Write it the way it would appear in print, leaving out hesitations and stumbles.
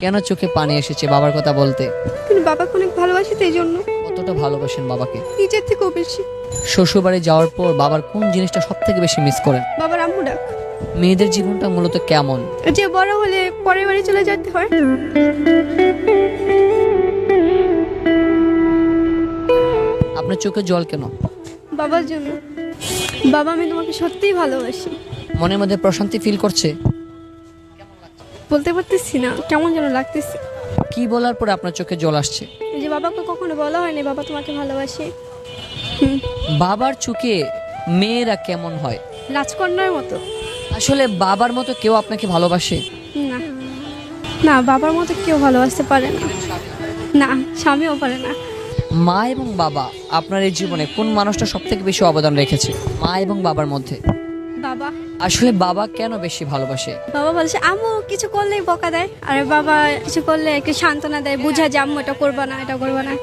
কেন চোখে পানি এসেছে বাবার কথা বলতে? কিন্তু বাবাকে অনেক ভালোবাসি তো এই জন্য। কতটা ভালোবাসেন বাবাকে? নিজের থেকেও বেশি। শ্বশুরবাড়ি যাওয়ার পর বাবার কোন জিনিসটা সব থেকে বেশি মিস করেন? বাবার আম্মু ডাক। মেয়েদের জীবনটা মূলত কেমন? যে বড় হলে পরের বাড়ি চলে যেতে হয়। আপনার চোখে জল কেন? বাবার জন্য। বাবা, আমি তোমাকে সত্যিই ভালোবাসি। মনের মধ্যে প্রশান্তি ফিল করছে? বলতে পারতেছি না, কেমন যেন লাগতেছে। কি বলার পরে আপনার চোখে জল আসছে? এই যে বাবাকে কখনো বলা হয়নি বাবা তোমাকে ভালোবাসে। বাবার চোখে মেয়েরা কেমন হয়? রাজকন্যার মতো। আসলে বাবার মতো কেউ আপনাকে ভালোবাসে? না না, বাবার মতো কেউ ভালোবাসতে পারে না। না, স্বামীও পারে না। মা এবং বাবা আপনার এই জীবনে কোন মানুষটা সব থেকে বেশি অবদান রেখেছে মা এবং বাবার মধ্যে? বাবা। আসলে বাবা কেন বেশি ভালোবাসে? বাবা বলছে আম্মু কিছু করলেই বকা দেয়, আর বাবা কিছু করলে একটু সান্ত্বনা দেয়, বুঝা যে আম্মু এটা করবা না, এটা করবা না।